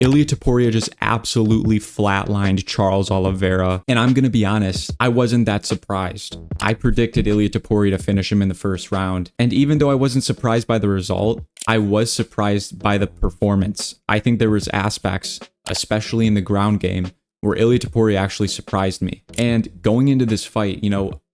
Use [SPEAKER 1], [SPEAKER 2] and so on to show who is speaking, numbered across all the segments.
[SPEAKER 1] Ilia Topuria just absolutely flatlined Charles Oliveira. And I'm going to be honest, I wasn't that surprised. I predicted Ilia Topuria to finish him in the first round. And even though I wasn't surprised by the result, I was surprised by the performance. I think there was aspects, especially in the ground game, where Ilia Topuria actually surprised me. And going into this fight,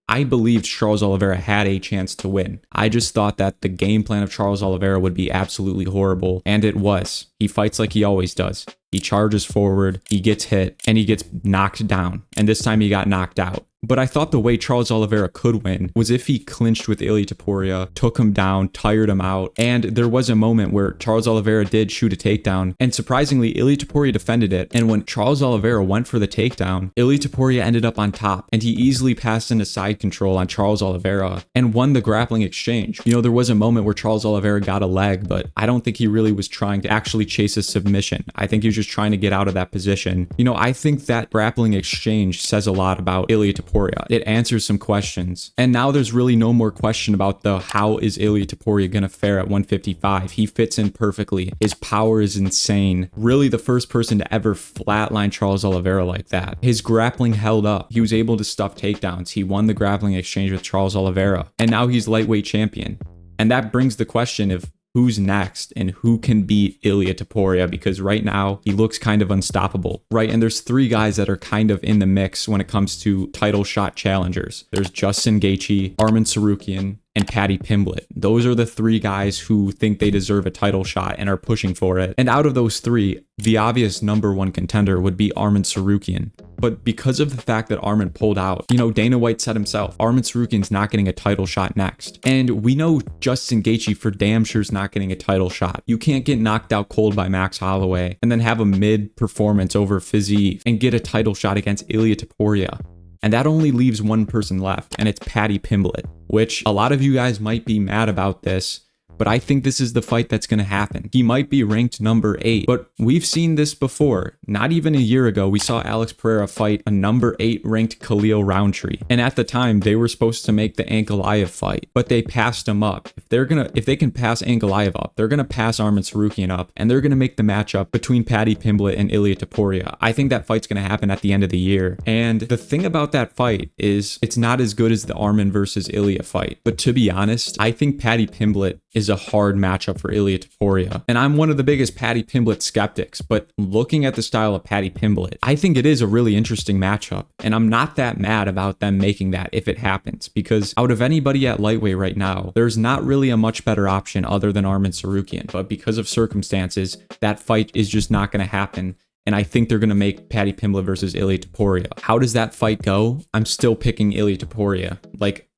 [SPEAKER 1] I believed Charles Oliveira had a chance to win. I just thought that the game plan of Charles Oliveira would be absolutely horrible, and it was. He fights like he always does. He charges forward, he gets hit, and he gets knocked down. And this time he got knocked out. But I thought the way Charles Oliveira could win was if he clinched with Ilia Topuria, took him down, tired him out, and there was a moment where Charles Oliveira did shoot a takedown, and surprisingly, Ilia Topuria defended it, and when Charles Oliveira went for the takedown, Ilia Topuria ended up on top, and he easily passed into side control on Charles Oliveira and won the grappling exchange. There was a moment where Charles Oliveira got a leg, but I don't think he really was trying to actually chase a submission. I think he was just trying to get out of that position. I think that grappling exchange says a lot about Ilia Topuria. It answers some questions. And now there's really no more question about how is Ilia Topuria going to fare at 155. He fits in perfectly. His power is insane. Really the first person to ever flatline Charles Oliveira like that. His grappling held up. He was able to stuff takedowns. He won the grappling exchange with Charles Oliveira. And now he's lightweight champion. And that brings the question of who's next and who can beat Ilia Topuria, because right now he looks kind of unstoppable, right? And there's three guys that are kind of in the mix when it comes to title shot challengers. There's Justin Gaethje, Arman Tsarukyan, and Paddy Pimblett. Those are the three guys who think they deserve a title shot and are pushing for it. And out of those three, the obvious number one contender would be Arman Tsarukyan. But because of the fact that Arman pulled out, Dana White said himself, Arman Tsarukyan's not getting a title shot next. And we know Justin Gaethje for damn sure is not getting a title shot. You can't get knocked out cold by Max Holloway and then have a mid performance over Fiziev and get a title shot against Ilia Topuria. And that only leaves one person left, and it's Paddy Pimblett, which a lot of you guys might be mad about this, but I think this is the fight that's going to happen. He might be ranked number 8, but we've seen this before. Not even a year ago, we saw Alex Pereira fight a number 8 ranked Khalil Roundtree. And at the time, they were supposed to make the Ankalaev fight, but they passed him up. If they can pass Ankalaev up, they're going to pass Arman Tsarukyan up, and they're going to make the matchup between Paddy Pimblett and Ilia Topuria. I think that fight's going to happen at the end of the year. And the thing about that fight is it's not as good as the Arman versus Ilia fight. But to be honest, I think Paddy Pimblett is a hard matchup for Ilia Topuria. And I'm one of the biggest Paddy Pimblett skeptics, but looking at the style of Paddy Pimblett, I think it is a really interesting matchup. And I'm not that mad about them making that if it happens, because out of anybody at lightweight right now, there's not really a much better option other than Arman Tsarukyan. But because of circumstances, that fight is just not going to happen. And I think they're going to make Paddy Pimblett versus Ilia Topuria. How does that fight go? I'm still picking Ilia Topuria.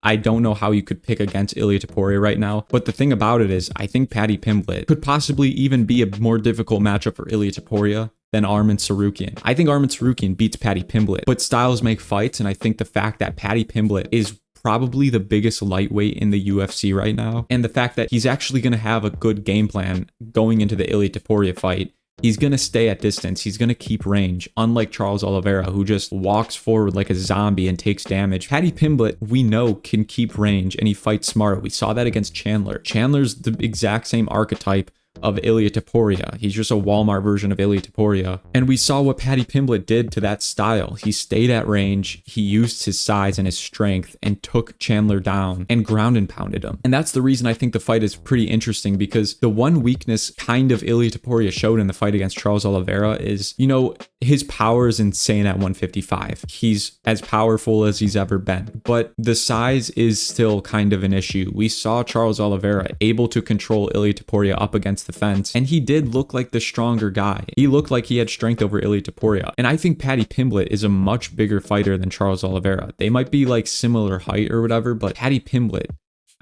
[SPEAKER 1] I don't know how you could pick against Ilia Topuria right now. But the thing about it is, I think Paddy Pimblett could possibly even be a more difficult matchup for Ilia Topuria than Arman Tsarukyan. I think Arman Tsarukyan beats Paddy Pimblett, but styles make fights. And I think the fact that Paddy Pimblett is probably the biggest lightweight in the UFC right now, and the fact that he's actually going to have a good game plan going into the Ilia Topuria fight. He's going to stay at distance. He's going to keep range, unlike Charles Oliveira, who just walks forward like a zombie and takes damage. Paddy Pimblett, we know, can keep range, and he fights smart. We saw that against Chandler. Chandler's the exact same archetype of Ilia Topuria. He's just a Walmart version of Ilia Topuria. And we saw what Paddy Pimblett did to that style. He stayed at range, he used his size and his strength and took Chandler down and ground and pounded him. And that's the reason I think the fight is pretty interesting, because the one weakness kind of Ilia Topuria showed in the fight against Charles Oliveira is, his power is insane at 155. He's as powerful as he's ever been, but the size is still kind of an issue. We saw Charles Oliveira able to control Ilia Topuria up against the fence, and he did look like the stronger guy. He looked like he had strength over Ilia Topuria. And I think Paddy Pimblett is a much bigger fighter than Charles Oliveira. They might be similar height or whatever, but Paddy Pimblett,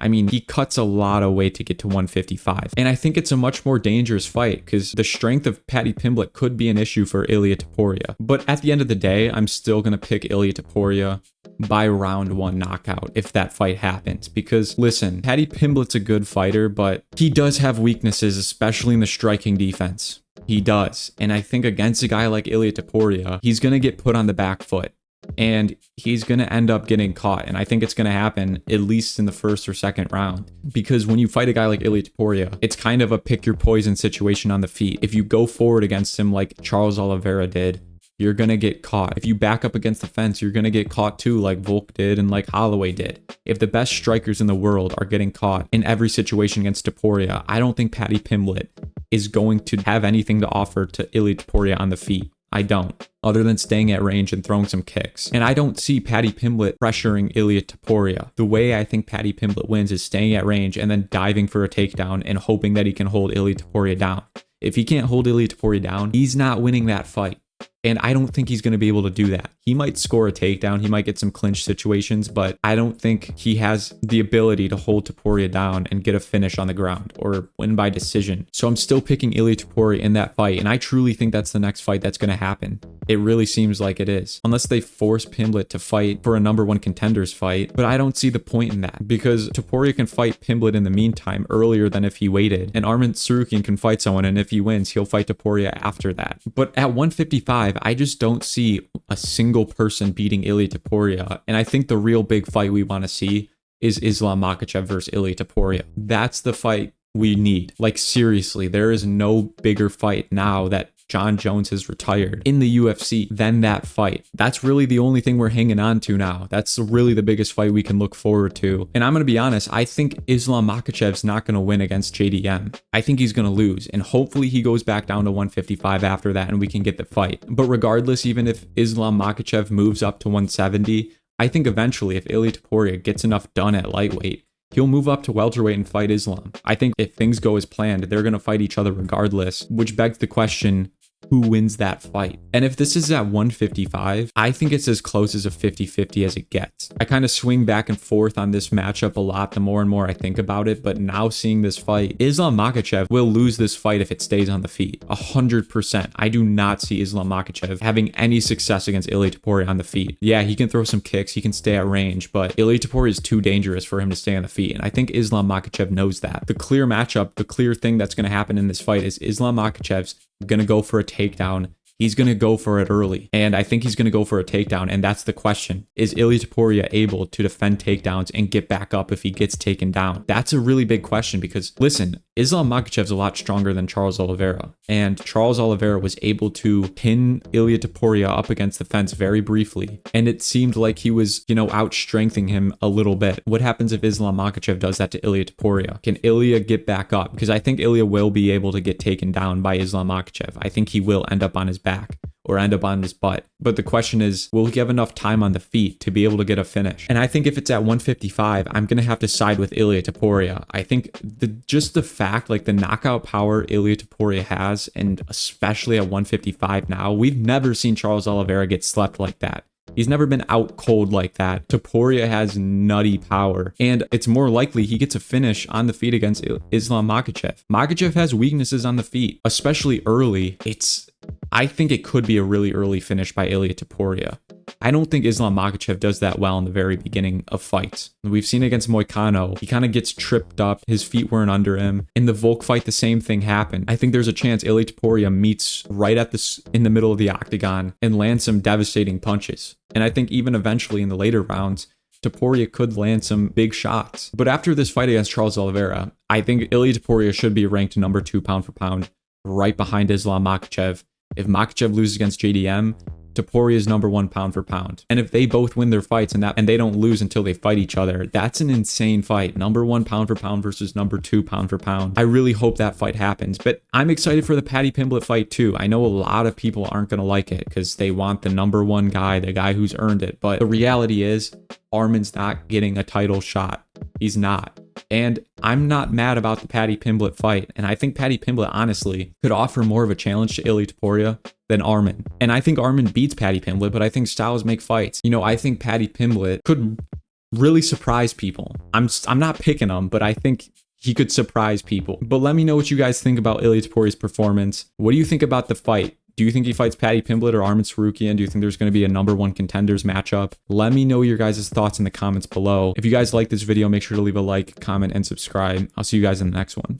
[SPEAKER 1] he cuts a lot of weight to get to 155. And I think it's a much more dangerous fight because the strength of Paddy Pimblett could be an issue for Ilia Topuria. But at the end of the day, I'm still going to pick Ilia Topuria by round 1 knockout if that fight happens. Because listen, Paddy Pimblett's a good fighter, but he does have weaknesses, especially in the striking defense. He does. And I think against a guy like Ilia Topuria, he's going to get put on the back foot. and he's going to end up getting caught. And I think it's going to happen at least in the first or second round, because when you fight a guy like Ilia Topuria, it's kind of a pick your poison situation on the feet. If you go forward against him like Charles Oliveira did, you're going to get caught. If you back up against the fence, you're going to get caught too, like Volk did and like Holloway did. If the best strikers in the world are getting caught in every situation against Topuria, I don't think Paddy Pimblett is going to have anything to offer to Ilia Topuria on the feet. I don't, other than staying at range and throwing some kicks. And I don't see Paddy Pimblett pressuring Ilia Topuria. The way I think Paddy Pimblett wins is staying at range and then diving for a takedown and hoping that he can hold Ilia Topuria down. If he can't hold Ilia Topuria down, he's not winning that fight. And I don't think he's going to be able to do that. He might score a takedown. He might get some clinch situations, but I don't think he has the ability to hold Topuria down and get a finish on the ground or win by decision. So I'm still picking Ilia Topuria in that fight. And I truly think that's the next fight that's going to happen. It really seems like it is. Unless they force Pimblett to fight for a #1 contenders fight. But I don't see the point in that, because Topuria can fight Pimblett in the meantime earlier than if he waited. And Arman can fight someone, and if he wins, he'll fight Topuria after that. But at 155, I just don't see a single person beating Ilia Topuria. And I think the real big fight we want to see is Islam Makhachev versus Ilia Topuria. That's the fight we need. Like, seriously, there is no bigger fight now that John Jones has retired in the UFC than that fight. That's really the only thing we're hanging on to now. That's really the biggest fight we can look forward to. And I'm going to be honest, I think Islam Makhachev's not going to win against JDM. I think he's going to lose, and hopefully he goes back down to 155 after that and we can get the fight. But regardless, even if Islam Makhachev moves up to 170, I think eventually if Ilia Topuria gets enough done at lightweight, he'll move up to welterweight and fight Islam. I think if things go as planned, they're going to fight each other regardless, which begs the question, who wins that fight? And if this is at 155, I think it's as close as a 50-50 as it gets. I kind of swing back and forth on this matchup a lot the more and more I think about it, but now seeing this fight, Islam Makhachev will lose this fight if it stays on the feet. 100%. I do not see Islam Makhachev having any success against Ilia Topuria on the feet. Yeah, he can throw some kicks, he can stay at range, but Ilia Topuria is too dangerous for him to stay on the feet, and I think Islam Makhachev knows that. The clear matchup, the clear thing that's going to happen in this fight is Islam Makhachev's going to go for a takedown. He's going to go for it early. And I think he's going to go for a takedown. And that's the question. Is Ilia Topuria able to defend takedowns and get back up if he gets taken down? That's a really big question, because listen, Islam Makhachev's a lot stronger than Charles Oliveira. And Charles Oliveira was able to pin Ilia Topuria up against the fence very briefly. And it seemed like he was, out-strengthening him a little bit. What happens if Islam Makhachev does that to Ilia Topuria? Can Ilia get back up? Because I think Ilia will be able to get taken down by Islam Makhachev. I think he will end up on his back or end up on his butt. But the question is, will he have enough time on the feet to be able to get a finish? And I think if it's at 155, I'm going to have to side with Ilia Topuria. I think just the fact, like the knockout power Ilia Topuria has, and especially at 155 now, we've never seen Charles Oliveira get slept like that. He's never been out cold like that. Topuria has nutty power, and it's more likely he gets a finish on the feet against Islam Makhachev. Makhachev has weaknesses on the feet, especially early. I think it could be a really early finish by Ilia Topuria. I don't think Islam Makhachev does that well in the very beginning of fights. We've seen against Moicano, he kind of gets tripped up, his feet weren't under him. In the Volk fight, the same thing happened. I think there's a chance Ilia Topuria meets right in the middle of the octagon and lands some devastating punches. And I think even eventually in the later rounds, Topuria could land some big shots. But after this fight against Charles Oliveira, I think Ilia Topuria should be ranked #2 pound for pound, right behind Islam Makhachev. If Makhachev loses against JDM, Topuria is #1 pound for pound. And if they both win their fights and they don't lose until they fight each other, that's an insane fight. #1 pound for pound versus #2 pound for pound. I really hope that fight happens. But I'm excited for the Paddy Pimblett fight too. I know a lot of people aren't going to like it because they want the #1 guy, the guy who's earned it. But the reality is, Arman's not getting a title shot. He's not. And I'm not mad about the Paddy Pimblett fight. And I think Paddy Pimblett, honestly, could offer more of a challenge to Ilia Topuria than Arman. And I think Arman beats Paddy Pimblett, but I think styles make fights. I think Paddy Pimblett could really surprise people. I'm not picking him, but I think he could surprise people. But let me know what you guys think about Ilia Topuria's performance. What do you think about the fight? Do you think he fights Paddy Pimblett or Arman Tsarukyan? Do you think there's going to be a #1 contenders matchup? Let me know your guys' thoughts in the comments below. If you guys like this video, make sure to leave a like, comment, and subscribe. I'll see you guys in the next one.